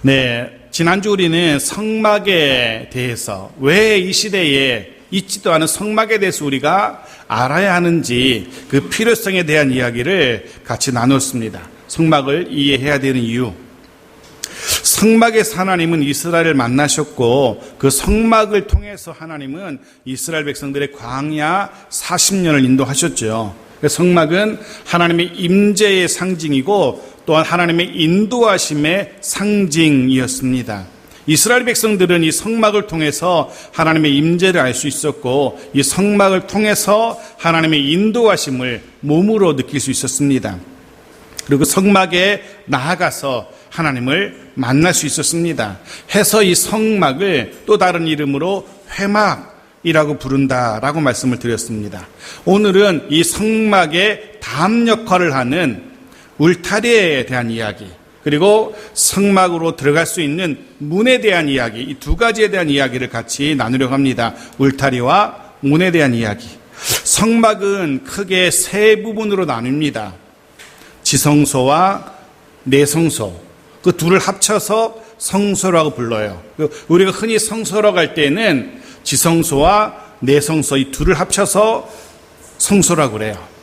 네, 지난주 우리는 성막에 대해서 왜 이 시대에 있지도 않은 성막에 대해서 우리가 알아야 하는지 그 필요성에 대한 이야기를 같이 나눴습니다. 성막을 이해해야 되는 이유. 성막에서 하나님은 이스라엘을 만나셨고 그 성막을 통해서 하나님은 이스라엘 백성들의 광야 40년을 인도하셨죠. 성막은 하나님의 임재의 상징이고 또한 하나님의 인도하심의 상징이었습니다. 이스라엘 백성들은 이 성막을 통해서 하나님의 임재를 알 수 있었고 이 성막을 통해서 하나님의 인도하심을 몸으로 느낄 수 있었습니다. 그리고 성막에 나아가서 하나님을 만날 수 있었습니다. 해서 이 성막을 또 다른 이름으로 회막이라고 부른다라고 말씀을 드렸습니다. 오늘은 이 성막의 다음 역할을 하는 울타리에 대한 이야기, 그리고 성막으로 들어갈 수 있는 문에 대한 이야기, 이 두 가지에 대한 이야기를 같이 나누려고 합니다. 울타리와 문에 대한 이야기. 성막은 크게 세 부분으로 나뉩니다. 지성소와 내성소, 그 둘을 합쳐서 성소라고 불러요. 우리가 흔히 성소라고 할 때는 지성소와 내성소 이 둘을 합쳐서 성소라고 그래요.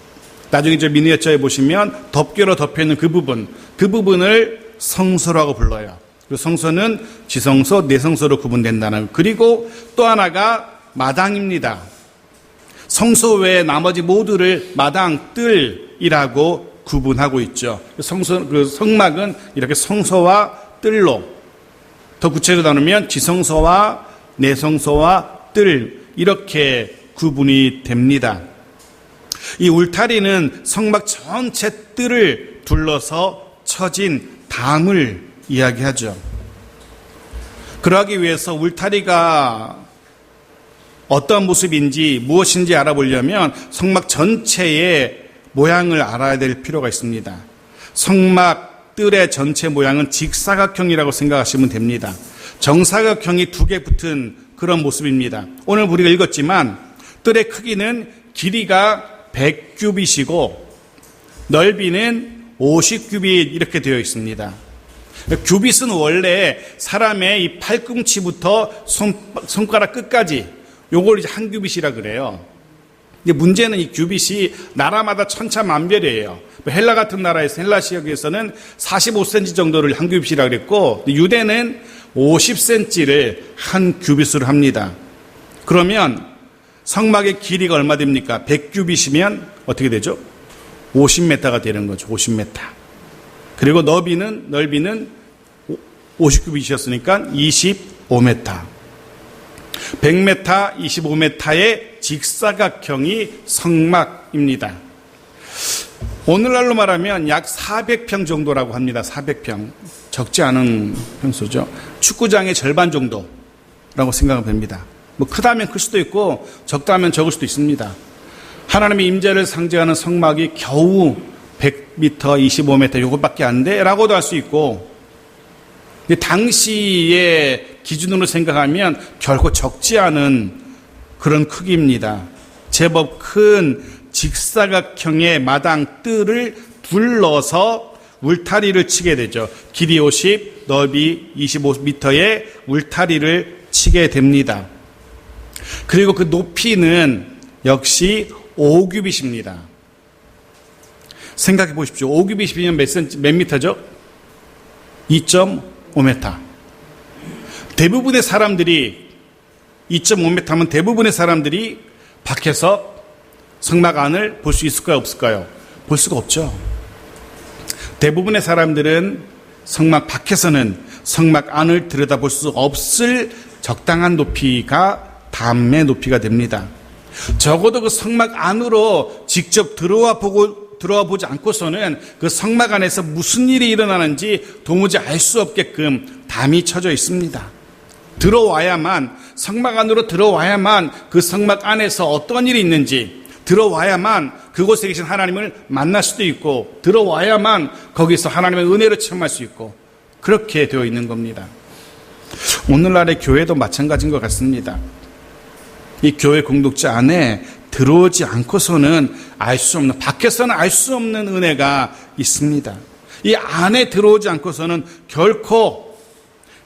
나중에 저 미니어처에 보시면 덮개로 덮여있는 그 부분을 성소라고 불러요. 그 성소는 지성소, 내성소로 구분된다는. 그리고 또 하나가 마당입니다. 성소 외에 나머지 모두를 마당, 뜰이라고 구분하고 있죠. 그 성막은 이렇게 성소와 뜰로, 더 구체적으로 나누면 지성소와 내성소와 뜰, 이렇게 구분이 됩니다. 이 울타리는 성막 전체 뜰을 둘러서 쳐진 담을 이야기하죠. 그러하기 위해서 울타리가 어떤 모습인지 무엇인지 알아보려면 성막 전체의 모양을 알아야 될 필요가 있습니다. 성막 뜰의 전체 모양은 직사각형이라고 생각하시면 됩니다. 정사각형이 두 개 붙은 그런 모습입니다. 오늘 우리가 읽었지만 뜰의 크기는 길이가 100규빗이고 넓이는 50규빗 이렇게 되어 있습니다. 규빗은 원래 사람의 이 팔꿈치부터 손가락 끝까지 요걸 이제 한 규빗이라 그래요. 근데 문제는 이 규빗이 나라마다 천차만별이에요. 헬라 같은 나라에서 헬라 지역에서는 45cm 정도를 한 규빗이라 그랬고 유대는 50cm를 한 규빗으로 합니다. 그러면 성막의 길이가 얼마 됩니까? 100규빗이면 어떻게 되죠? 50m가 되는 거죠. 50m. 그리고 넓이는 50규빗이었으니까 25m. 100m, 25m의 직사각형이 성막입니다. 오늘날로 말하면 약 400평 정도라고 합니다. 400평. 적지 않은 평수죠. 축구장의 절반 정도라고 생각하면 됩니다. 뭐 크다면 클 수도 있고 적다면 적을 수도 있습니다. 하나님의 임재를 상징하는 성막이 겨우 100m, 25m 이것밖에 안 돼라고도 할 수 있고 당시의 기준으로 생각하면 결코 적지 않은 그런 크기입니다. 제법 큰 직사각형의 마당 뜰을 둘러서 울타리를 치게 되죠. 길이 50, 넓이 25m의 울타리를 치게 됩니다. 그리고 그 높이는 역시 5규빗입니다. 생각해 보십시오. 5규빗이면 몇 미터죠? 2.5m. 대부분의 사람들이 2.5m 하면 대부분의 사람들이 밖에서 성막 안을 볼 수 있을까요? 없을까요? 볼 수가 없죠. 대부분의 사람들은 성막 밖에서는 성막 안을 들여다볼 수 없을 적당한 높이가 담의 높이가 됩니다. 적어도 그 성막 안으로 직접 들어와 보지 않고서는 그 성막 안에서 무슨 일이 일어나는지 도무지 알 수 없게끔 담이 쳐져 있습니다. 들어와야만, 성막 안으로 들어와야만 그 성막 안에서 어떤 일이 있는지, 들어와야만 그곳에 계신 하나님을 만날 수도 있고, 들어와야만 거기서 하나님의 은혜를 체험할 수 있고, 그렇게 되어 있는 겁니다. 오늘날의 교회도 마찬가지인 것 같습니다. 이 교회 공동체 안에 들어오지 않고서는 알 수 없는, 밖에서는 알 수 없는 은혜가 있습니다. 이 안에 들어오지 않고서는 결코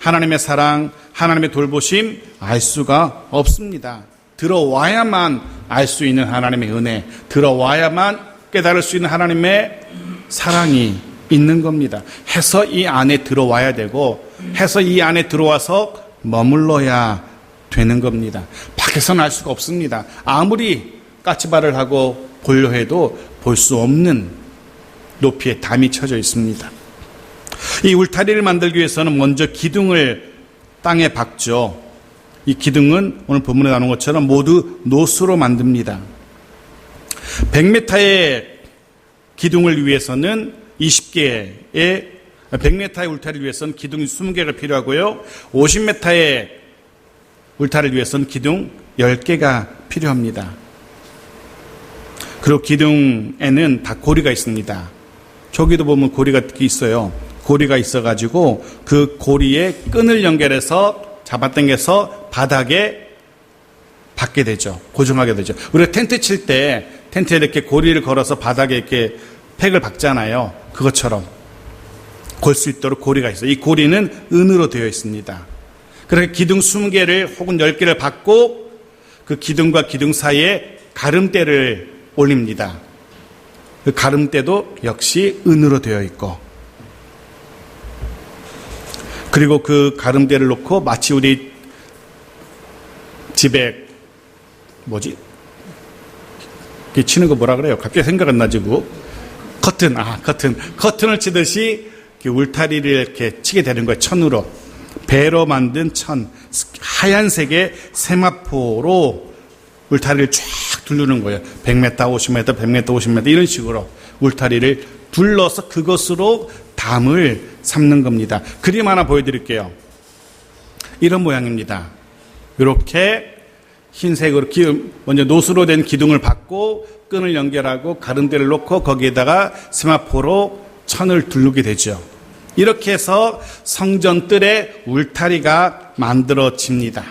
하나님의 사랑, 하나님의 돌보심 알 수가 없습니다. 들어와야만 알 수 있는 하나님의 은혜, 들어와야만 깨달을 수 있는 하나님의 사랑이 있는 겁니다. 해서 이 안에 들어와야 되고, 해서 이 안에 들어와서 머물러야 되는 겁니다. 밖에서는 알 수가 없습니다. 아무리 까치발을 하고 보려 해도 볼 수 없는 높이에 담이 쳐져 있습니다. 이 울타리를 만들기 위해서는 먼저 기둥을 땅에 박죠. 이 기둥은 오늘 본문에 나오는 것처럼 모두 노수로 만듭니다. 100m의 기둥을 위해서는 100m의 울타리를 위해서는 기둥이 20개가 필요하고요. 50m의 울타리를 위해서는 기둥 10개가 필요합니다. 그리고 기둥에는 다 고리가 있습니다. 저기도 보면 고리가 있어요. 고리가 있어가지고 그 고리에 끈을 연결해서 잡아당겨서 바닥에 박게 되죠. 고정하게 되죠. 우리가 텐트 칠 때 텐트에 이렇게 고리를 걸어서 바닥에 이렇게 팩을 박잖아요. 그것처럼 걸 수 있도록 고리가 있어요. 이 고리는 은으로 되어 있습니다. 그래서 기둥 20개를 혹은 10개를 박고 그 기둥과 기둥 사이에 가름대를 올립니다. 그 가름대도 역시 은으로 되어 있고, 그리고 그 가름대를 놓고 마치 우리 집에 치는 거 뭐라 그래요? 갑자기 생각 안 나지, 그거? 커튼을 치듯이 울타리를 이렇게 치게 되는 거예요. 천으로. 배로 만든 천, 하얀색의 세마포로 울타리를 쫙 두르는 거예요. 100m, 50m, 100m, 50m 이런 식으로 울타리를 둘러서 그것으로 담을 삼는 겁니다. 그림 하나 보여드릴게요. 이런 모양입니다. 이렇게 흰색으로 먼저 노수로 된 기둥을 박고 끈을 연결하고 가름대를 놓고 거기에다가 세마포로 천을 두르게 되죠. 이렇게 해서 성전 뜰에 울타리가 만들어집니다.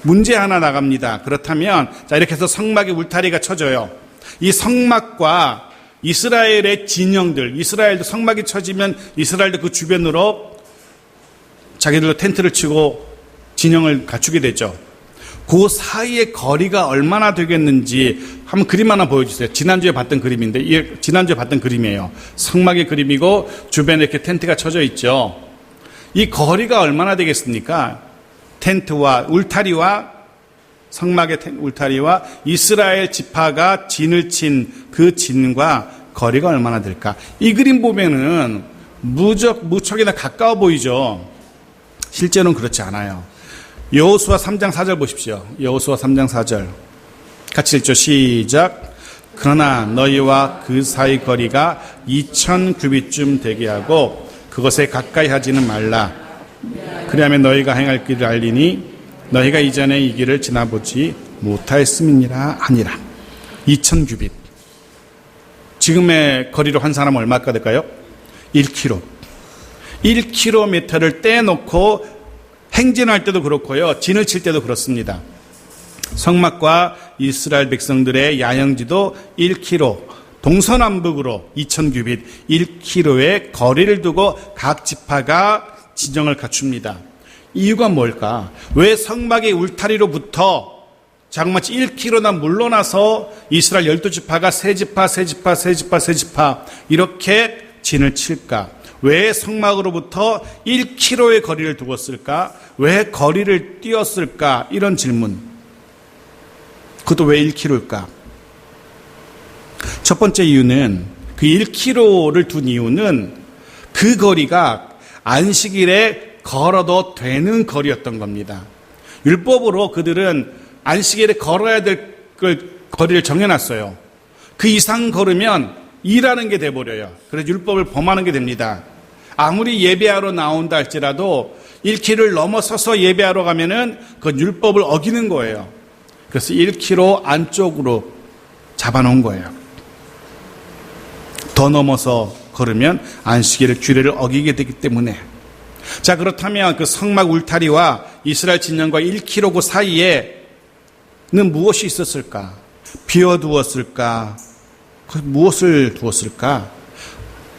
문제 하나 나갑니다. 그렇다면 이렇게 해서 성막에 울타리가 쳐져요. 이 성막과 이스라엘의 진영들, 이스라엘도 성막이 쳐지면 이스라엘도 그 주변으로 자기들도 텐트를 치고 진영을 갖추게 되죠. 그 사이의 거리가 얼마나 되겠는지 한번 그림 하나 보여주세요. 지난주에 봤던 그림인데, 지난주에 봤던 그림이에요. 성막의 그림이고 주변에 이렇게 텐트가 쳐져 있죠. 이 거리가 얼마나 되겠습니까? 텐트와 울타리와 성막의 울타리와 이스라엘 지파가 진을 친 그 진과 거리가 얼마나 될까? 이 그림 보면은 무척이나 가까워 보이죠. 실제로는 그렇지 않아요. 여호수아 3장 4절 보십시오. 여호수아 3장 4절 같이 읽죠. 시작. 그러나 너희와 그 사이 거리가 2000규빗쯤 되게 하고 그것에 가까이 하지는 말라. 그리하면 너희가 행할 길을 알리니 너희가 이전에 이 길을 지나보지 못하였음이니라 하니라. 2000규빗. 지금의 거리로 환산하면 얼마가 될까요? 1km. 1km를 떼놓고 행진할 때도 그렇고요. 진을 칠 때도 그렇습니다. 성막과 이스라엘 백성들의 야영지도 1km, 동서남북으로 2000규빗, 1km의 거리를 두고 각 지파가 진영을 갖춥니다. 이유가 뭘까? 왜 성막의 울타리로부터 자그마치 1km나 물러나서 이스라엘 12지파가 세 지파 이렇게 진을 칠까? 왜 성막으로부터 1km의 거리를 두었을까? 왜 거리를 띄었을까? 이런 질문. 그것도 왜 1km일까? 첫 번째 이유는, 그 1km를 둔 이유는 그 거리가 안식일에 걸어도 되는 거리였던 겁니다. 율법으로 그들은 안식일에 걸어야 될 거리를 정해놨어요. 그 이상 걸으면 일하는 게 돼버려요. 그래서 율법을 범하는 게 됩니다. 아무리 예배하러 나온다 할지라도 1km를 넘어서서 예배하러 가면은 그건 율법을 어기는 거예요. 그래서 1km 안쪽으로 잡아놓은 거예요. 더 넘어서 걸으면 안식일의 규례를 어기게 되기 때문에. 자, 그렇다면 그 성막 울타리와 이스라엘 진영과 1km 그 사이에는 무엇이 있었을까? 비워두었을까? 무엇을 두었을까?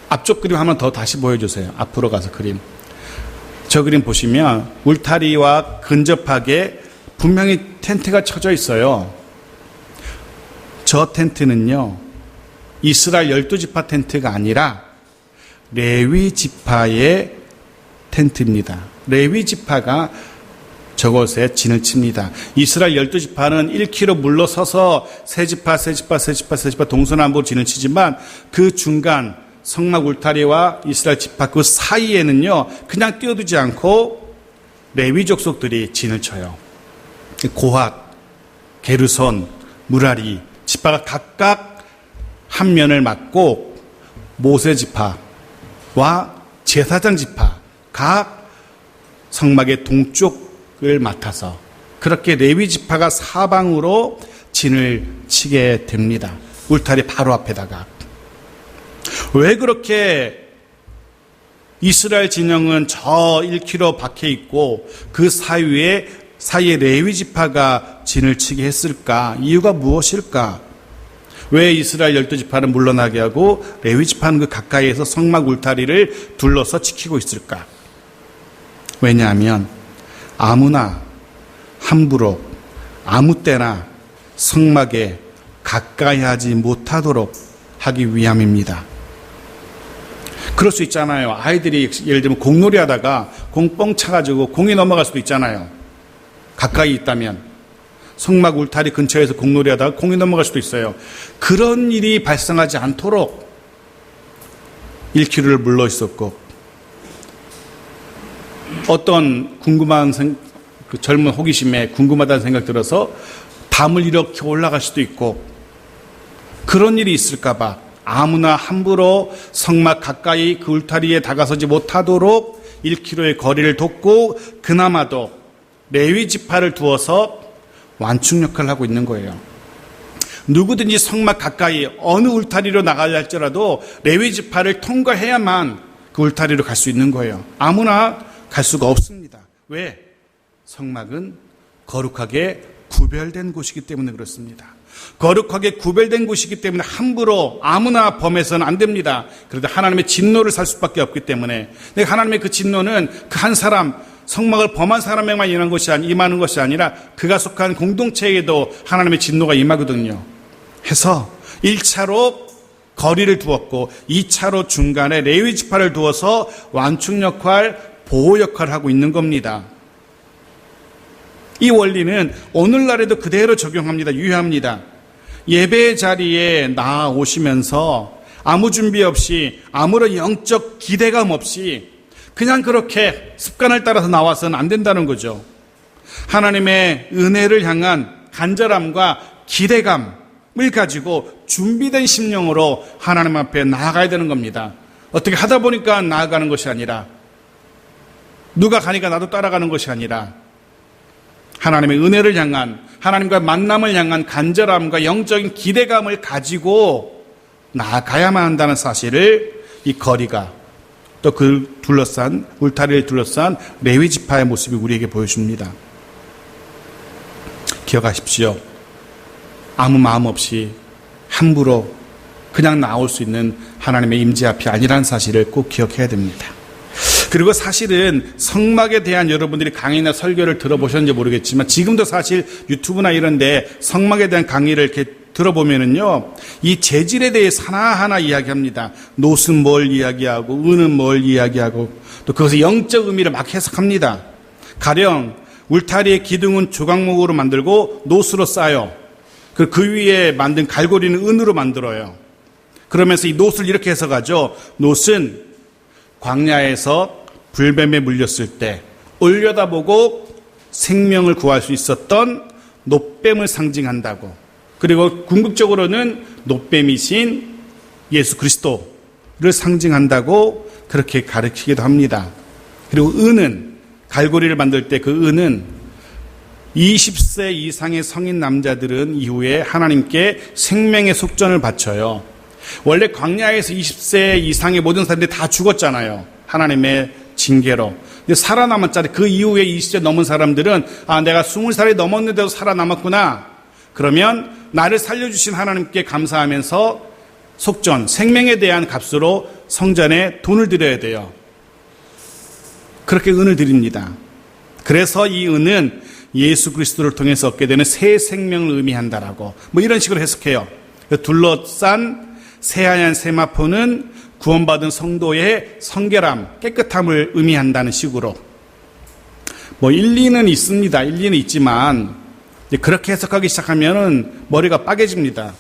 앞쪽 그림 한번 더 다시 보여주세요. 앞으로 가서 그림. 저 그림 보시면 울타리와 근접하게 분명히 텐트가 쳐져 있어요. 저 텐트는요, 이스라엘 12지파 텐트가 아니라 레위 지파의 텐트입니다. 레위 지파가 저곳에 진을 칩니다. 이스라엘 12지파는 1km 물러서서 세 지파 동서남북으로 진을 치지만 그 중간 성막 울타리와 이스라엘 지파 그 사이에는요, 그냥 뛰어들지 않고 레위 족속들이 진을 쳐요. 고핫, 게르손, 무라리 지파가 각각 한 면을 맡고 모세 지파와 제사장 지파 각 성막의 동쪽을 맡아서 그렇게 레위 지파가 사방으로 진을 치게 됩니다. 울타리 바로 앞에다가. 왜 그렇게 이스라엘 진영은 저 1km 밖에 있고 그 사이에 레위 지파가 진을 치게 했을까? 이유가 무엇일까? 왜 이스라엘 12지파는 물러나게 하고 레위 지파는 그 가까이에서 성막 울타리를 둘러서 지키고 있을까? 왜냐하면 아무나 함부로 아무 때나 성막에 가까이 하지 못하도록 하기 위함입니다. 그럴 수 있잖아요. 아이들이 예를 들면 공놀이 하다가 공 뻥 차가지고 공이 넘어갈 수도 있잖아요. 가까이 있다면 성막 울타리 근처에서 공놀이 하다가 공이 넘어갈 수도 있어요. 그런 일이 발생하지 않도록 1km를 물러 있었고, 어떤 궁금한 그 젊은 호기심에 궁금하다는 생각 들어서 담을 이렇게 올라갈 수도 있고, 그런 일이 있을까봐 아무나 함부로 성막 가까이 그 울타리에 다가서지 못하도록 1km의 거리를 뒀고, 그나마도 레위 지파를 두어서 완충 역할을 하고 있는 거예요. 누구든지 성막 가까이 어느 울타리로 나가려 할지라도 레위 지파를 통과해야만 그 울타리로 갈 수 있는 거예요. 아무나 갈 수가 없습니다. 왜? 성막은 거룩하게 구별된 곳이기 때문에 그렇습니다. 거룩하게 구별된 곳이기 때문에 함부로 아무나 범해서는 안 됩니다. 그런데 하나님의 진노를 살 수밖에 없기 때문에, 하나님의 그 진노는 그 한 사람, 성막을 범한 사람에게만 임하는 것이 아니라 그가 속한 공동체에도 하나님의 진노가 임하거든요. 해서 1차로 거리를 두었고 2차로 중간에 레위 지파를 두어서 완충 역할, 보호 역할을 하고 있는 겁니다. 이 원리는 오늘날에도 그대로 적용합니다. 유효합니다. 예배 자리에 나오시면서 아무 준비 없이, 아무런 영적 기대감 없이 그냥 그렇게 습관을 따라서 나와서는 안 된다는 거죠. 하나님의 은혜를 향한 간절함과 기대감을 가지고 준비된 심령으로 하나님 앞에 나아가야 되는 겁니다. 어떻게 하다 보니까 나아가는 것이 아니라, 누가 가니까 나도 따라가는 것이 아니라, 하나님의 은혜를 향한, 하나님과 만남을 향한 간절함과 영적인 기대감을 가지고 나아가야만 한다는 사실을 이 거리가, 또 그 둘러싼, 울타리를 둘러싼 레위 지파의 모습이 우리에게 보여줍니다. 기억하십시오. 아무 마음 없이 함부로 그냥 나올 수 있는 하나님의 임재 앞이 아니라는 사실을 꼭 기억해야 됩니다. 그리고 사실은 성막에 대한 여러분들이 강의나 설교를 들어보셨는지 모르겠지만, 지금도 사실 유튜브나 이런 데 성막에 대한 강의를 이렇게 들어보면은요, 이 재질에 대해서 하나하나 이야기합니다. 노스는 뭘 이야기하고, 은은 뭘 이야기하고, 또 그것의 영적 의미를 막 해석합니다. 가령 울타리의 기둥은 조각목으로 만들고 노스로 쌓아요. 그 위에 만든 갈고리는 은으로 만들어요. 그러면서 이 노스를 이렇게 해석하죠. 노스는 광야에서 불뱀에 물렸을 때 올려다보고 생명을 구할 수 있었던 놋뱀을 상징한다고. 그리고 궁극적으로는 놋뱀이신 예수 그리스도를 상징한다고 그렇게 가르치기도 합니다. 그리고 은은, 갈고리를 만들 때 그 은은 20세 이상의 성인 남자들은 이후에 하나님께 생명의 속전을 바쳐요. 원래 광야에서 20세 이상의 모든 사람들이 다 죽었잖아요. 하나님의 징계로. 근데 살아남은 자리, 그 이후에 20세 넘은 사람들은, 내가 20살이 넘었는데도 살아남았구나. 그러면 나를 살려주신 하나님께 감사하면서 속전, 생명에 대한 값으로 성전에 돈을 드려야 돼요. 그렇게 은을 드립니다. 그래서 이 은은 예수 그리스도를 통해서 얻게 되는 새 생명을 의미한다라고 이런 식으로 해석해요. 둘러싼 새하얀 세마포는 구원받은 성도의 성결함, 깨끗함을 의미한다는 식으로 일리는 있습니다. 일리는 있지만 그렇게 해석하기 시작하면은 머리가 빠개집니다.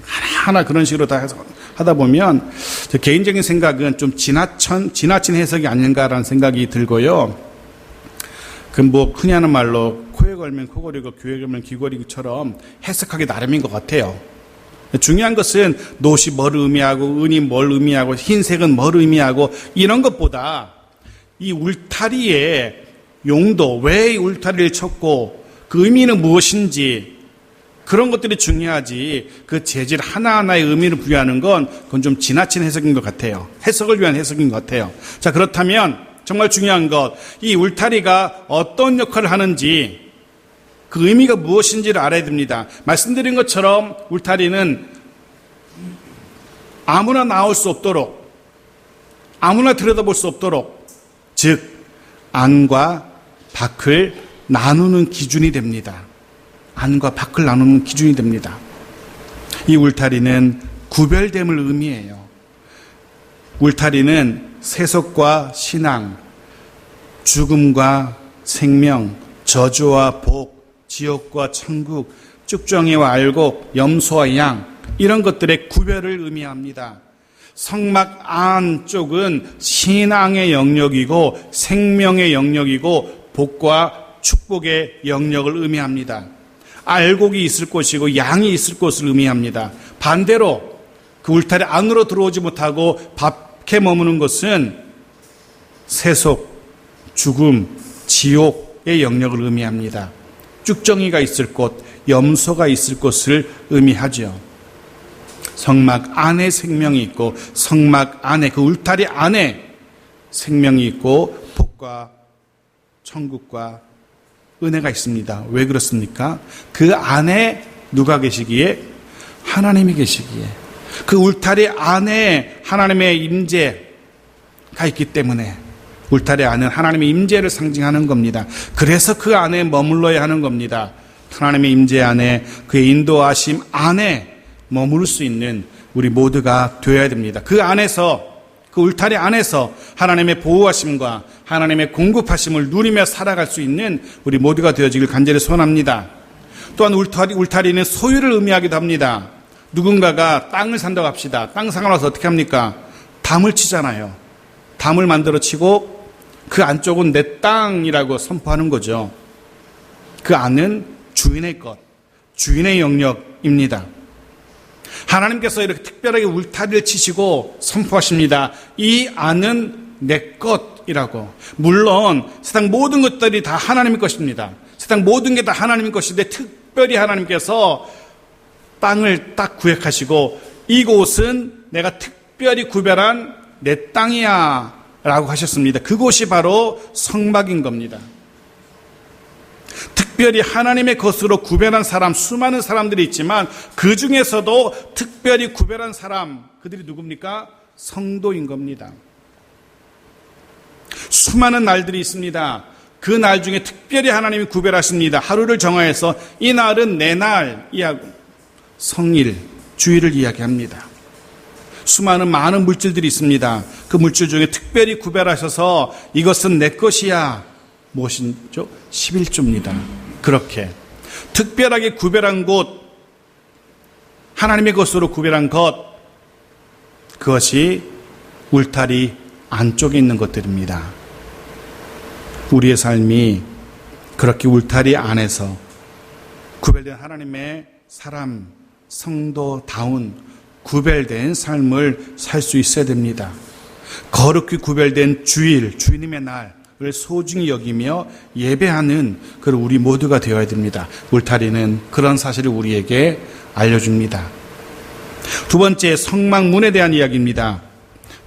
하나하나 그런 식으로 다 하다 보면 제 개인적인 생각은 좀 지나친 해석이 아닌가라는 생각이 들고요. 흔히 하는 말로 코에 걸면 코걸이고 귀에 걸면 귀걸이처럼 해석하기 나름인 것 같아요. 중요한 것은 노시 뭘 의미하고 은이 뭘 의미하고 흰색은 뭘 의미하고 이런 것보다 이 울타리의 용도, 왜 이 울타리를 쳤고 그 의미는 무엇인지 그런 것들이 중요하지 그 재질 하나하나의 의미를 부여하는 건 그건 좀 지나친 해석인 것 같아요. 해석을 위한 해석인 것 같아요. 자, 그렇다면 정말 중요한 것, 이 울타리가 어떤 역할을 하는지 그 의미가 무엇인지를 알아야 됩니다. 말씀드린 것처럼 울타리는 아무나 나올 수 없도록, 아무나 들여다볼 수 없도록, 즉 안과 밖을 나누는 기준이 됩니다. 안과 밖을 나누는 기준이 됩니다. 이 울타리는 구별됨을 의미해요. 울타리는 세속과 신앙, 죽음과 생명, 저주와 복, 지옥과 천국, 쭉정이와 알곡, 염소와 양 이런 것들의 구별을 의미합니다. 성막 안쪽은 신앙의 영역이고 생명의 영역이고 복과 축복의 영역을 의미합니다. 알곡이 있을 곳이고 양이 있을 곳을 의미합니다. 반대로 그 울타리 안으로 들어오지 못하고 밖에 머무는 것은 세속, 죽음, 지옥의 영역을 의미합니다. 쭉정이가 있을 곳, 염소가 있을 곳을 의미하죠. 성막 안에 생명이 있고 성막 안에 그 울타리 안에 생명이 있고 복과 천국과 은혜가 있습니다. 왜 그렇습니까? 그 안에 누가 계시기에? 하나님이 계시기에. 그 울타리 안에 하나님의 임재가 있기 때문에 울타리 안은 하나님의 임재를 상징하는 겁니다. 그래서 그 안에 머물러야 하는 겁니다. 하나님의 임재 안에 그의 인도하심 안에 머무를 수 있는 우리 모두가 되어야 됩니다. 그 안에서 그 울타리 안에서 하나님의 보호하심과 하나님의 공급하심을 누리며 살아갈 수 있는 우리 모두가 되어지길 간절히 소원합니다. 또한 울타리는 소유를 의미하기도 합니다. 누군가가 땅을 산다고 합시다. 땅 사고 나서 어떻게 합니까? 담을 치잖아요. 담을 만들어 치고 그 안쪽은 내 땅이라고 선포하는 거죠. 그 안은 주인의 것, 주인의 영역입니다. 하나님께서 이렇게 특별하게 울타리를 치시고 선포하십니다. 이 안은 내 것이라고. 물론 세상 모든 것들이 다 하나님의 것입니다. 세상 모든 게 다 하나님의 것인데 특별히 하나님께서 땅을 딱 구획하시고 이곳은 내가 특별히 구별한 내 땅이야 라고 하셨습니다. 그곳이 바로 성막인 겁니다. 특별히 하나님의 것으로 구별한 사람, 수많은 사람들이 있지만 그 중에서도 특별히 구별한 사람, 그들이 누굽니까? 성도인 겁니다. 수많은 날들이 있습니다. 그 날 중에 특별히 하나님이 구별하십니다. 하루를 정하여서 이 날은 내 날 이야기, 성일, 주일을 이야기합니다. 수많은 많은 물질들이 있습니다. 그 물질 중에 특별히 구별하셔서 이것은 내 것이야. 무엇이죠? 11조입니다. 그렇게 특별하게 구별한 곳, 하나님의 것으로 구별한 것, 그것이 울타리 안쪽에 있는 것들입니다. 우리의 삶이 그렇게 울타리 안에서 구별된 하나님의 사람, 성도다운 구별된 삶을 살 수 있어야 됩니다. 거룩히 구별된 주일, 주님의 날을 소중히 여기며 예배하는 그런 우리 모두가 되어야 됩니다. 울타리는 그런 사실을 우리에게 알려줍니다. 두 번째, 성막문에 대한 이야기입니다.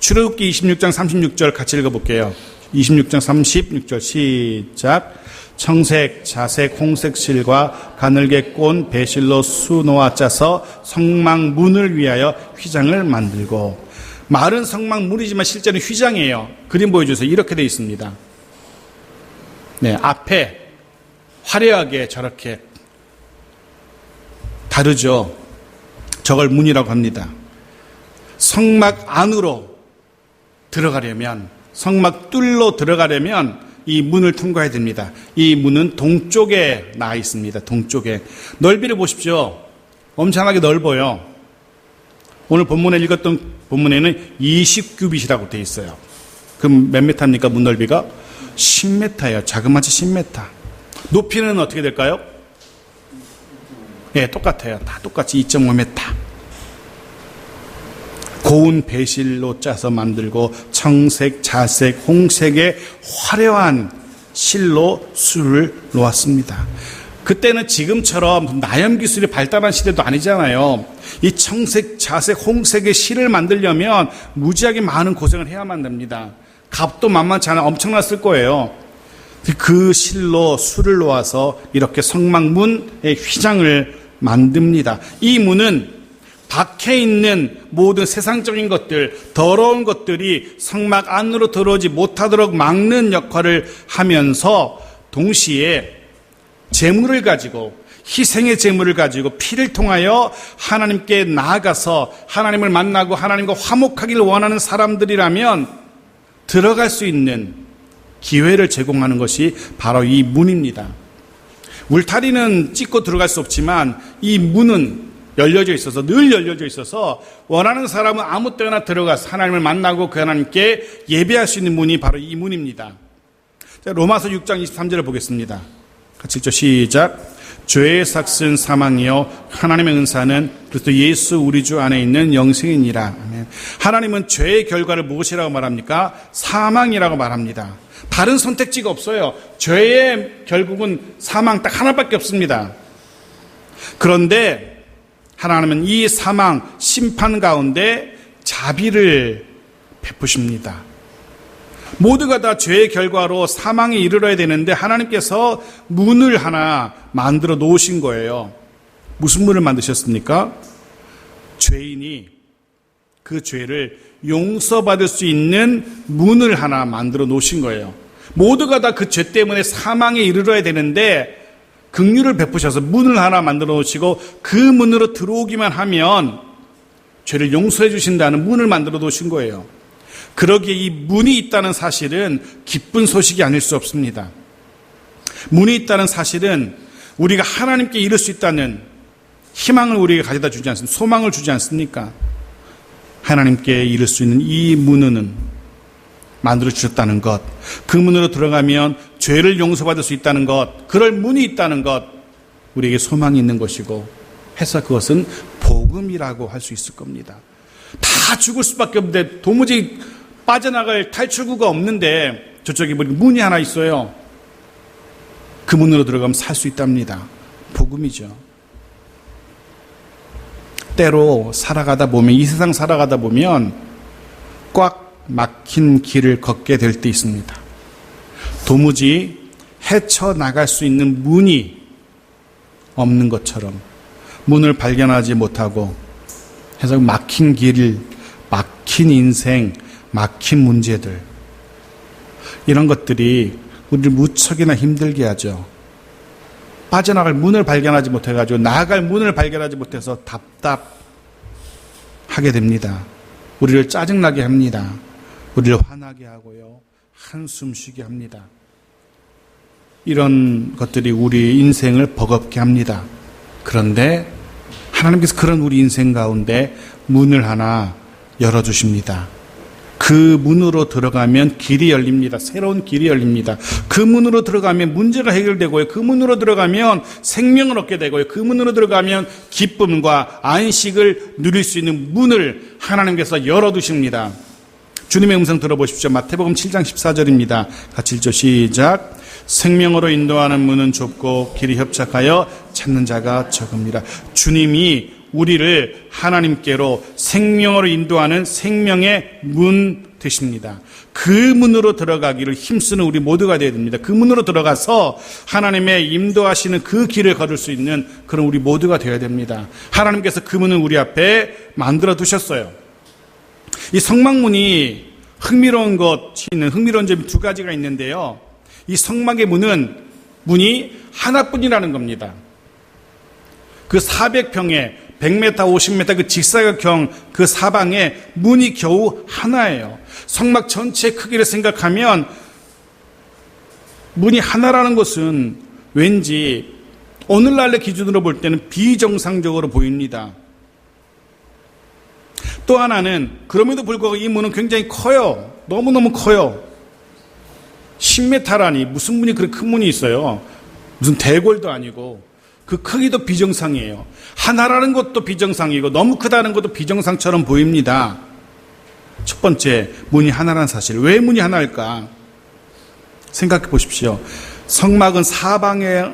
출애굽기 26장 36절 같이 읽어볼게요. 26장 36절 시작. 청색, 자색, 홍색 실과 가늘게 꼰 배실로 수놓아 짜서 성막문을 위하여 휘장을 만들고. 말은 성막문이지만 실제는 휘장이에요. 그림 보여주세요. 이렇게 되어 있습니다. 네, 앞에 화려하게 저렇게 다르죠. 저걸 문이라고 합니다. 성막 안으로 들어가려면, 성막 뚫로 들어가려면 이 문을 통과해야 됩니다. 이 문은 동쪽에 나와 있습니다. 동쪽에. 넓이를 보십시오. 엄청나게 넓어요. 오늘 본문에 읽었던 본문에는 20규빗이라고 되어 있어요. 그럼 몇 미터입니까? 문 넓이가? 10m예요. 자그마치 10m. 높이는 어떻게 될까요? 예, 똑같아요. 다 똑같이 2.5m. 고운 배실로 짜서 만들고 청색, 자색, 홍색의 화려한 실로 술을 놓았습니다. 그때는 지금처럼 나염 기술이 발달한 시대도 아니잖아요. 이 청색, 자색, 홍색의 실을 만들려면 무지하게 많은 고생을 해야만 됩니다. 값도 만만치 않아 엄청났을 거예요. 그 실로 술을 놓아서 이렇게 성막문의 휘장을 만듭니다. 이 문은 밖에 있는 모든 세상적인 것들, 더러운 것들이 성막 안으로 들어오지 못하도록 막는 역할을 하면서 동시에 제물을 가지고, 희생의 제물을 가지고 피를 통하여 하나님께 나아가서 하나님을 만나고 하나님과 화목하기를 원하는 사람들이라면 들어갈 수 있는 기회를 제공하는 것이 바로 이 문입니다. 울타리는 찍고 들어갈 수 없지만 이 문은 열려져 있어서, 늘 열려져 있어서 원하는 사람은 아무 때나 들어가서 하나님을 만나고 그 하나님께 예배할 수 있는 문이 바로 이 문입니다. 자, 로마서 6장 23절을 보겠습니다. 같이 읽죠. 시작. 죄의 삭은 사망이요 하나님의 은사는 그리스도 예수 우리 주 안에 있는 영생이니라. 아멘. 하나님은 죄의 결과를 무엇이라고 말합니까? 사망이라고 말합니다. 다른 선택지가 없어요. 죄의 결국은 사망 딱 하나밖에 없습니다. 그런데 하나님은 이 사망, 심판 가운데 자비를 베푸십니다. 모두가 다 죄의 결과로 사망에 이르러야 되는데 하나님께서 문을 하나 만들어 놓으신 거예요. 무슨 문을 만드셨습니까? 죄인이 그 죄를 용서받을 수 있는 문을 하나 만들어 놓으신 거예요. 모두가 다 그 죄 때문에 사망에 이르러야 되는데 긍휼을 베푸셔서 문을 하나 만들어 놓으시고 그 문으로 들어오기만 하면 죄를 용서해 주신다는 문을 만들어 놓으신 거예요. 그러기에 이 문이 있다는 사실은 기쁜 소식이 아닐 수 없습니다. 문이 있다는 사실은 우리가 하나님께 이룰 수 있다는 희망을 우리에게 가져다 주지 않습니까? 소망을 주지 않습니까? 하나님께 이룰 수 있는 이 문은 만들어 주셨다는 것, 그 문으로 들어가면 죄를 용서받을 수 있다는 것, 그럴 문이 있다는 것, 우리에게 소망이 있는 것이고 해서 그것은 복음이라고 할 수 있을 겁니다. 다 죽을 수밖에 없는데 도무지 빠져나갈 탈출구가 없는데 저쪽에 문이 하나 있어요. 그 문으로 들어가면 살 수 있답니다. 복음이죠. 때로 살아가다 보면, 이 세상 살아가다 보면 꽉 막힌 길을 걷게 될 때 있습니다. 도무지 헤쳐나갈 수 있는 문이 없는 것처럼 문을 발견하지 못하고 해서 막힌 길, 막힌 인생, 막힌 문제들, 이런 것들이 우리를 무척이나 힘들게 하죠. 빠져나갈 문을 발견하지 못해가지고 나아갈 문을 발견하지 못해서 답답하게 됩니다. 우리를 짜증나게 합니다. 우리를 화나게 하고요, 한숨 쉬게 합니다. 이런 것들이 우리 인생을 버겁게 합니다. 그런데 하나님께서 그런 우리 인생 가운데 문을 하나 열어주십니다. 그 문으로 들어가면 길이 열립니다. 새로운 길이 열립니다. 그 문으로 들어가면 문제가 해결되고요. 그 문으로 들어가면 생명을 얻게 되고요. 그 문으로 들어가면 기쁨과 안식을 누릴 수 있는 문을 하나님께서 열어두십니다. 주님의 음성 들어보십시오. 마태복음 7장 14절입니다. 같이 읽죠. 시작. 생명으로 인도하는 문은 좁고 길이 협착하여 찾는 자가 적습니다. 주님이 우리를 하나님께로 생명으로 인도하는 생명의 문 되십니다. 그 문으로 들어가기를 힘쓰는 우리 모두가 되어야 됩니다. 그 문으로 들어가서 하나님의 인도하시는 그 길을 걸을 수 있는 그런 우리 모두가 되어야 됩니다. 하나님께서 그 문을 우리 앞에 만들어 두셨어요. 이 성막문이 흥미로운 점이 두 가지가 있는데요. 이 성막의 문이 하나뿐이라는 겁니다. 그 400평에 100m, 50m 그 직사각형 그 사방에 문이 겨우 하나예요. 성막 전체의 크기를 생각하면 문이 하나라는 것은 왠지 오늘날의 기준으로 볼 때는 비정상적으로 보입니다. 또 하나는 그럼에도 불구하고 이 문은 굉장히 커요. 너무너무 커요. 10m라니 무슨 문이 그렇게 큰 문이 있어요. 무슨 대궐도 아니고 그 크기도 비정상이에요. 하나라는 것도 비정상이고 너무 크다는 것도 비정상처럼 보입니다. 첫 번째, 문이 하나라는 사실. 왜 문이 하나일까? 생각해 보십시오. 성막은 사방에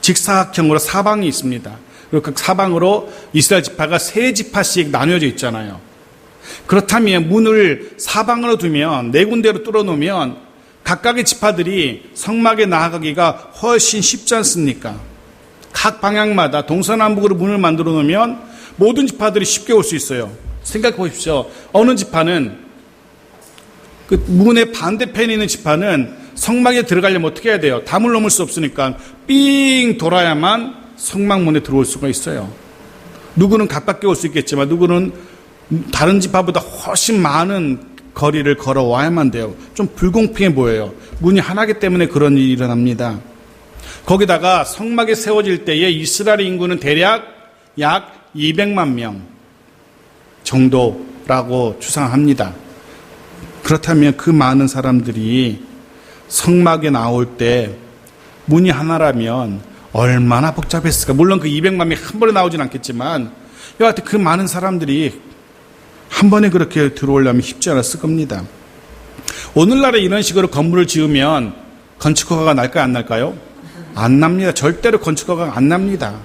직사각형으로 사방이 있습니다. 그리고 그 사방으로 이스라엘 지파가 3지파씩 나뉘어져 있잖아요. 그렇다면 문을 사방으로 두면 4군데로 뚫어놓으면 각각의 지파들이 성막에 나아가기가 훨씬 쉽지 않습니까? 각 방향마다 동서남북으로 문을 만들어 놓으면 모든 지파들이 쉽게 올 수 있어요. 생각해 보십시오. 어느 지파는 그 문의 반대편에 있는 지파는 성막에 들어가려면 어떻게 해야 돼요? 담을 넘을 수 없으니까 삥 돌아야만 성막문에 들어올 수가 있어요. 누구는 가깝게 올 수 있겠지만 누구는 다른 지파보다 훨씬 많은 거리를 걸어와야만 돼요. 좀 불공평해 보여요. 문이 하나이기 때문에 그런 일이 일어납니다. 거기다가 성막이 세워질 때에 이스라엘 인구는 대략 약 200만 명 정도라고 추상합니다. 그렇다면 그 많은 사람들이 성막에 나올 때 문이 하나라면 얼마나 복잡했을까. 물론 그 200만 명이 한 번에 나오진 않겠지만 여하튼 그 많은 사람들이 한 번에 그렇게 들어오려면 쉽지 않았을 겁니다. 오늘날에 이런 식으로 건물을 지으면 건축허가가 날까요? 안 날까요? 안 납니다. 절대로 건축허가가 안 납니다.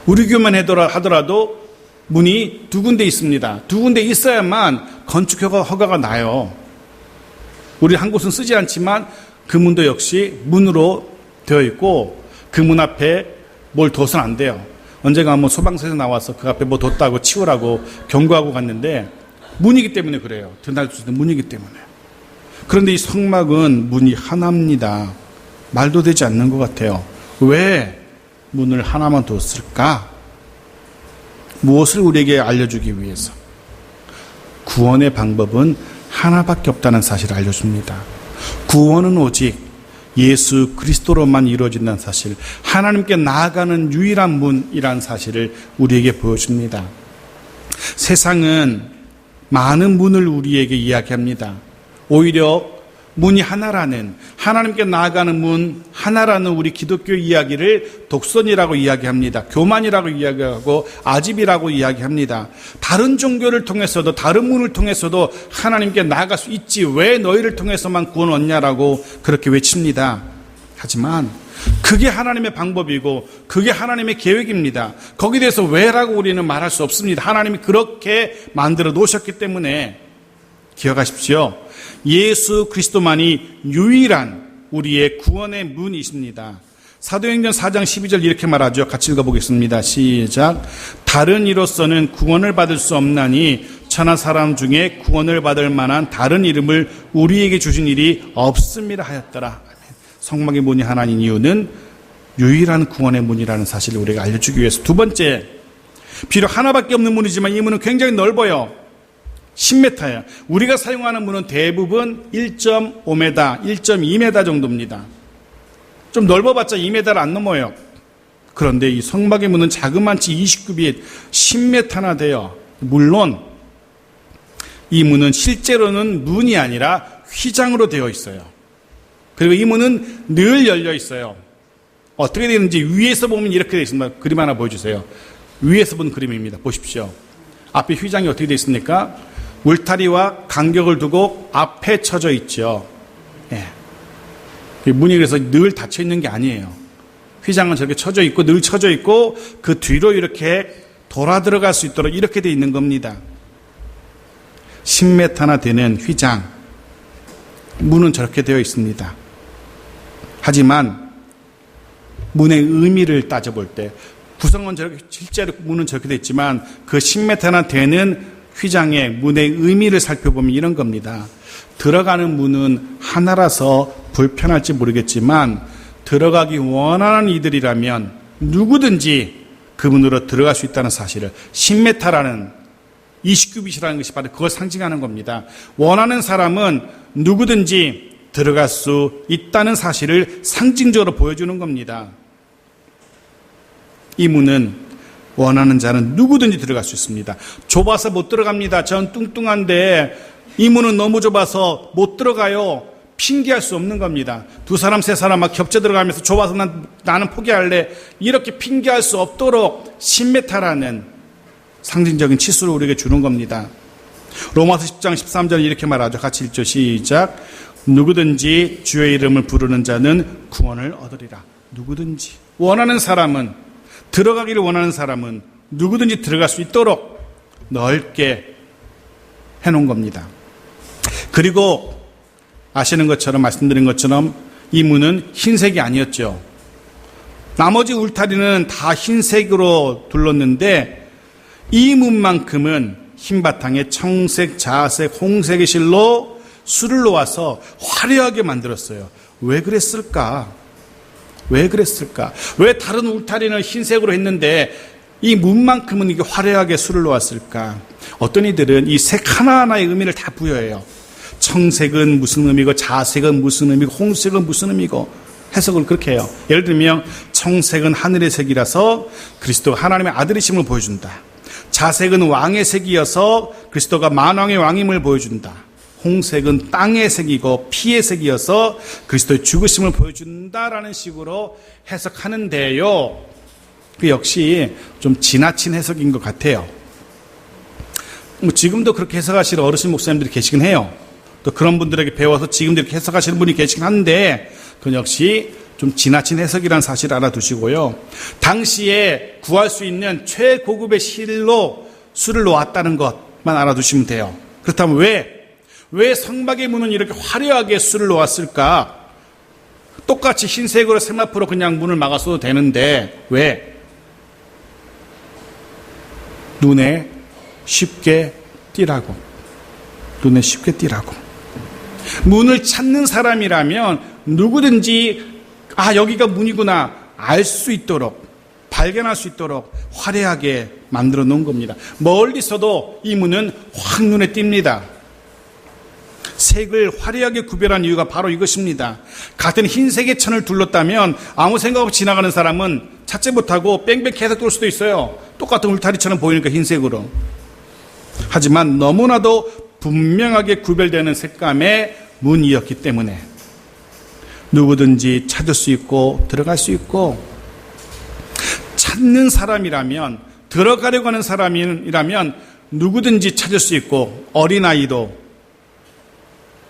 우리 교만 하더라도 문이 2군데 있습니다. 2군데 있어야만 건축허가가 나요. 우리 한 곳은 쓰지 않지만 그 문도 역시 문으로 되어 있고 그 문 앞에 뭘 둬서는 안 돼요. 언젠가 한번 소방서에서 나와서 그 앞에 뭐 뒀다고 치우라고 경고하고 갔는데 문이기 때문에 그래요. 드날 수 있는 문이기 때문에. 그런데 이 성막은 문이 하나입니다. 말도 되지 않는 것 같아요. 왜 문을 하나만 뒀을까? 무엇을 우리에게 알려주기 위해서? 구원의 방법은 하나밖에 없다는 사실을 알려줍니다. 구원은 오직 예수 그리스도로만 이루어진다는 사실, 하나님께 나아가는 유일한 문이라는 사실을 우리에게 보여줍니다. 세상은 많은 문을 우리에게 이야기합니다. 오히려 문이 하나라는, 하나님께 나아가는 문 하나라는 우리 기독교 이야기를 독선이라고 이야기합니다. 교만이라고 이야기하고 아집이라고 이야기합니다. 다른 종교를 통해서도 다른 문을 통해서도 하나님께 나아갈 수 있지 왜 너희를 통해서만 구원 얻냐라고 그렇게 외칩니다. 하지만 그게 하나님의 방법이고 그게 하나님의 계획입니다. 거기에 대해서 왜라고 우리는 말할 수 없습니다. 하나님이 그렇게 만들어 놓으셨기 때문에 기억하십시오. 예수 그리스도만이 유일한 우리의 구원의 문이십니다. 사도행전 4장 12절 이렇게 말하죠. 같이 읽어보겠습니다. 시작. 다른 이로서는 구원을 받을 수 없나니 천하 사람 중에 구원을 받을 만한 다른 이름을 우리에게 주신 일이 없음이라 하였더라. 성막의 문이 하나인 이유는 유일한 구원의 문이라는 사실을 우리가 알려주기 위해서. 두 번째, 비록 하나밖에 없는 문이지만 이 문은 굉장히 넓어요. 10m예요. 우리가 사용하는 문은 대부분 1.5m, 1.2m 정도입니다. 좀 넓어봤자 2m를 안 넘어요. 그런데 이 성막의 문은 자그만치 20규빗, 10m나 돼요. 물론 이 문은 실제로는 문이 아니라 휘장으로 되어 있어요. 그리고 이 문은 늘 열려 있어요. 어떻게 되는지 위에서 보면 이렇게 되어 있습니다. 그림 하나 보여주세요. 위에서 본 그림입니다. 보십시오. 앞에 휘장이 어떻게 되어 있습니까? 울타리와 간격을 두고 앞에 쳐져 있죠. 예. 문이 그래서 늘 닫혀 있는 게 아니에요. 휘장은 저렇게 쳐져 있고 늘 쳐져 있고 그 뒤로 이렇게 돌아 들어갈 수 있도록 이렇게 되어 있는 겁니다. 10m나 되는 휘장. 문은 저렇게 되어 있습니다. 하지만 문의 의미를 따져볼 때 구성은 저렇게 실제로 문은 저렇게 되어 있지만 그 10m나 되는 휘장의 문의 의미를 살펴보면 이런 겁니다. 들어가는 문은 하나라서 불편할지 모르겠지만 들어가기 원하는 이들이라면 누구든지 그 문으로 들어갈 수 있다는 사실을, 10m라는 20규빗이라는 것이 바로 그걸 상징하는 겁니다. 원하는 사람은 누구든지 들어갈 수 있다는 사실을 상징적으로 보여주는 겁니다. 이 문은 원하는 자는 누구든지 들어갈 수 있습니다. 좁아서 못 들어갑니다. 전 뚱뚱한데 이 문은 너무 좁아서 못 들어가요. 핑계할 수 없는 겁니다. 두 사람 세 사람 막 겹쳐 들어가면서 좁아서 나는 포기할래, 이렇게 핑계할 수 없도록 10m라는 상징적인 치수를 우리에게 주는 겁니다. 로마서 10장 13절 이렇게 말하죠. 같이 읽죠. 시작. 누구든지 주의 이름을 부르는 자는 구원을 얻으리라. 누구든지, 원하는 사람은, 들어가기를 원하는 사람은 누구든지 들어갈 수 있도록 넓게 해놓은 겁니다. 그리고 아시는 것처럼, 말씀드린 것처럼 이 문은 흰색이 아니었죠. 나머지 울타리는 다 흰색으로 둘렀는데 이 문만큼은 흰 바탕에 청색, 자색, 홍색의 실로 술을 놓아서 화려하게 만들었어요. 왜 그랬을까? 왜 그랬을까? 왜 다른 울타리는 흰색으로 했는데 이 문만큼은 이게 화려하게 술을 놓았을까? 어떤 이들은 이 색 하나하나의 의미를 다 부여해요. 청색은 무슨 의미고, 자색은 무슨 의미고, 홍색은 무슨 의미고 해석을 그렇게 해요. 예를 들면 청색은 하늘의 색이라서 그리스도가 하나님의 아들이심을 보여준다. 자색은 왕의 색이어서 그리스도가 만왕의 왕임을 보여준다. 홍색은 땅의 색이고 피의 색이어서 그리스도의 죽으심을 보여준다라는 식으로 해석하는데요, 그 역시 좀 지나친 해석인 것 같아요. 지금도 그렇게 해석하시는 어르신 목사님들이 계시긴 해요. 또 그런 분들에게 배워서 지금도 이렇게 해석하시는 분이 계시긴 한데 그건 역시 좀 지나친 해석이라는 사실을 알아두시고요. 당시에 구할 수 있는 최고급의 실로 술을 놓았다는 것만 알아두시면 돼요. 그렇다면 왜 성막의 문은 이렇게 화려하게 술을 놓았을까? 똑같이 흰색으로 세마포로 그냥 문을 막았어도 되는데 왜? 눈에 쉽게 띄라고. 눈에 쉽게 띄라고. 문을 찾는 사람이라면 누구든지 여기가 문이구나 알 수 있도록, 발견할 수 있도록 화려하게 만들어 놓은 겁니다. 멀리서도 이 문은 확 눈에 띕니다. 색을 화려하게 구별한 이유가 바로 이것입니다. 같은 흰색의 천을 둘렀다면 아무 생각 없이 지나가는 사람은 찾지 못하고 뺑뺑 계속 돌 수도 있어요. 똑같은 울타리처럼 보이니까 흰색으로. 하지만 너무나도 분명하게 구별되는 색감의 문이었기 때문에 누구든지 찾을 수 있고 들어갈 수 있고, 찾는 사람이라면, 들어가려고 하는 사람이라면 누구든지 찾을 수 있고, 어린아이도,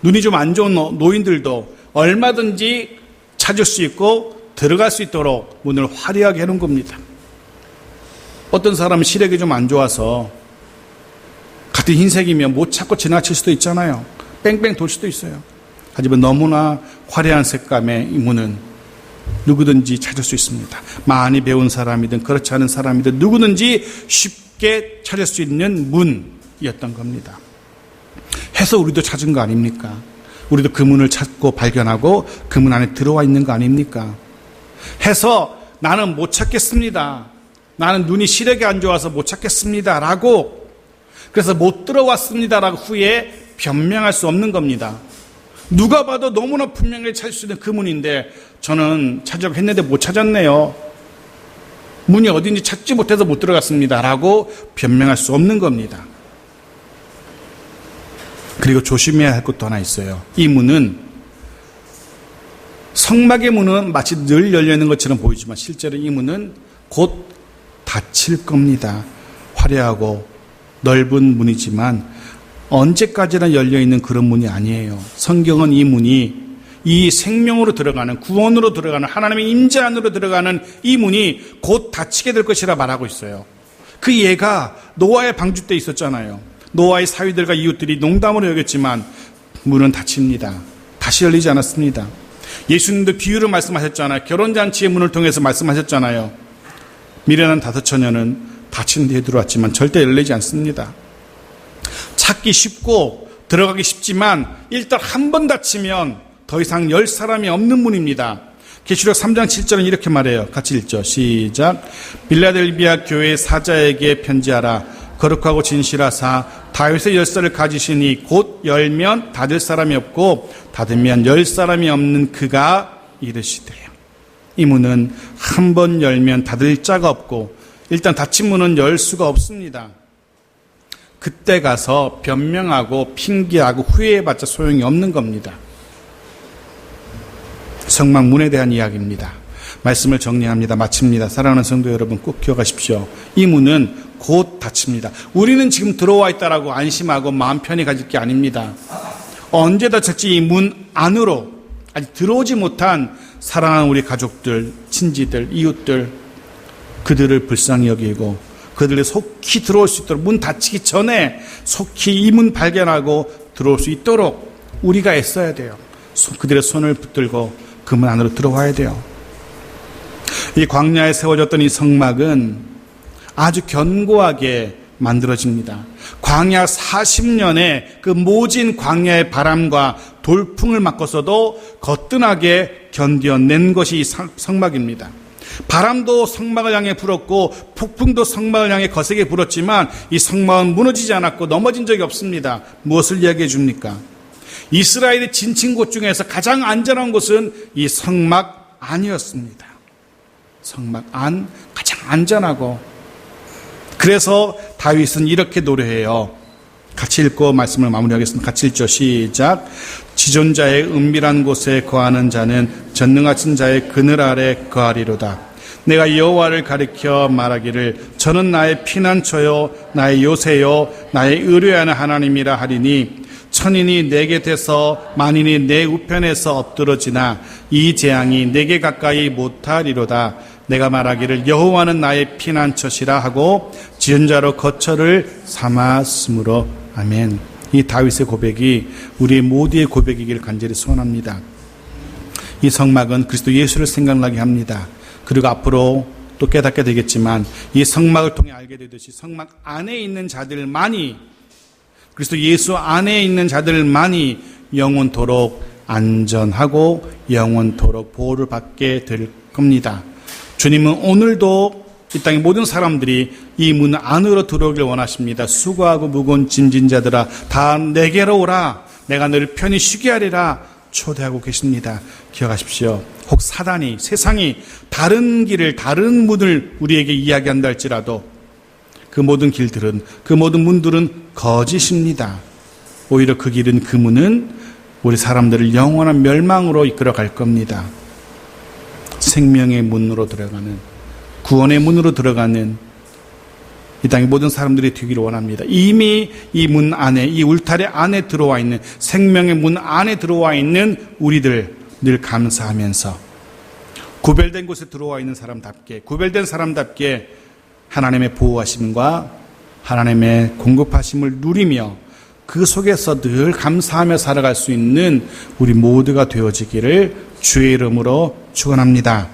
눈이 좀 안 좋은 노인들도 얼마든지 찾을 수 있고 들어갈 수 있도록 문을 화려하게 해놓은 겁니다. 어떤 사람은 시력이 좀 안 좋아서 같은 흰색이면 못 찾고 지나칠 수도 있잖아요. 뺑뺑 돌 수도 있어요. 하지만 너무나 화려한 색감의 이 문은 누구든지 찾을 수 있습니다. 많이 배운 사람이든 그렇지 않은 사람이든 누구든지 쉽게 찾을 수 있는 문이었던 겁니다. 해서 우리도 찾은 거 아닙니까? 우리도 그 문을 찾고 발견하고 그 문 안에 들어와 있는 거 아닙니까? 해서 나는 못 찾겠습니다. 나는 눈이 시력이 안 좋아서 못 찾겠습니다. 라고, 그래서 못 들어왔습니다. 라고 후에 변명할 수 없는 겁니다. 누가 봐도 너무나 분명하게 찾을 수 있는 그 문인데 저는 찾으려고 했는데 못 찾았네요. 문이 어딘지 찾지 못해서 못 들어갔습니다. 라고 변명할 수 없는 겁니다. 그리고 조심해야 할 것도 하나 있어요. 이 문은, 성막의 문은 마치 늘 열려있는 것처럼 보이지만 실제로 이 문은 곧 닫힐 겁니다. 화려하고 넓은 문이지만 언제까지나 열려있는 그런 문이 아니에요. 성경은 이 문이, 이 생명으로 들어가는, 구원으로 들어가는, 하나님의 임재 안으로 들어가는 이 문이 곧 닫히게 될 것이라 말하고 있어요. 그 예가 노아의 방주 때 있었잖아요. 노아의 사위들과 이웃들이 농담으로 여겼지만 문은 닫힙니다. 다시 열리지 않았습니다. 예수님도 비유를 말씀하셨잖아요. 결혼잔치의 문을 통해서 말씀하셨잖아요. 미련한 5처녀는 닫힌 뒤에 들어왔지만 절대 열리지 않습니다. 찾기 쉽고 들어가기 쉽지만 일단 한 번 닫히면 더 이상 열 사람이 없는 문입니다. 계시록 3장 7절은 이렇게 말해요. 같이 읽죠. 시작. 빌라델비아 교회 사자에게 편지하라. 거룩하고 진실하사 다윗의 열쇠를 가지시니 곧 열면 닫을 사람이 없고 닫으면 열 사람이 없는 그가 이르시되. 이 문은 한 번 열면 닫을 자가 없고 일단 닫힌 문은 열 수가 없습니다. 그때 가서 변명하고 핑계하고 후회해봤자 소용이 없는 겁니다. 성막문에 대한 이야기입니다. 말씀을 정리합니다. 마칩니다. 사랑하는 성도 여러분, 꼭 기억하십시오. 이 문은 곧 닫힙니다. 우리는 지금 들어와 있다라고 안심하고 마음 편히 가질 게 아닙니다. 언제 닫힐지 이 문 안으로 아직 들어오지 못한 사랑하는 우리 가족들, 친지들, 이웃들, 그들을 불쌍히 여기고 그들이 속히 들어올 수 있도록 문 닫히기 전에 속히 이 문 발견하고 들어올 수 있도록 우리가 애써야 돼요. 그들의 손을 붙들고 그 문 안으로 들어와야 돼요. 이 광야에 세워졌던 이 성막은 아주 견고하게 만들어집니다. 광야 40년의 그 모진 광야의 바람과 돌풍을 맞고서도 거뜬하게 견뎌낸 것이 이 성막입니다. 바람도 성막을 향해 불었고 폭풍도 성막을 향해 거세게 불었지만 이 성막은 무너지지 않았고 넘어진 적이 없습니다. 무엇을 이야기해 줍니까? 이스라엘의 진친 곳 중에서 가장 안전한 곳은 이 성막 안이었습니다. 성막 안, 가장 안전하고. 그래서 다윗은 이렇게 노래해요. 같이 읽고 말씀을 마무리하겠습니다. 같이 읽죠. 시작. 지존자의 은밀한 곳에 거하는 자는 전능하신 자의 그늘 아래 거하리로다. 내가 여호와를 가리켜 말하기를 저는 나의 피난처요 나의 요새요 나의 의뢰하는 하나님이라 하리니 천인이 내 곁에서 만인이 내 우편에서 엎드러지나 이 재앙이 내게 가까이 못하리로다. 내가 말하기를 여호와는 나의 피난처시라 하고 지존자로 거처를 삼았으므로. 아멘. 이 다윗의 고백이 우리 모두의 고백이길 간절히 소원합니다. 이 성막은 그리스도 예수를 생각나게 합니다. 그리고 앞으로 또 깨닫게 되겠지만 이 성막을 통해 알게 되듯이 성막 안에 있는 자들만이, 그리스도 예수 안에 있는 자들만이 영원토록 안전하고 영원토록 보호를 받게 될 겁니다. 주님은 오늘도 이 땅의 모든 사람들이 이 문 안으로 들어오길 원하십니다. 수고하고 무거운 짐진 자들아 다 내게로 오라. 내가 너를 편히 쉬게 하리라. 초대하고 계십니다. 기억하십시오. 혹 사단이, 세상이 다른 길을, 다른 문을 우리에게 이야기한다 할지라도 그 모든 길들은, 그 모든 문들은 거짓입니다. 오히려 그 길은, 그 문은 우리 사람들을 영원한 멸망으로 이끌어 갈 겁니다. 생명의 문으로 들어가는, 구원의 문으로 들어가는 이 땅의 모든 사람들이 되기를 원합니다. 이미 이 문 안에, 이 울타리 안에 들어와 있는, 생명의 문 안에 들어와 있는 우리들 늘 감사하면서 구별된 곳에 들어와 있는 사람답게, 구별된 사람답게 하나님의 보호하심과 하나님의 공급하심을 누리며 그 속에서 늘 감사하며 살아갈 수 있는 우리 모두가 되어지기를 주의 이름으로 축원합니다.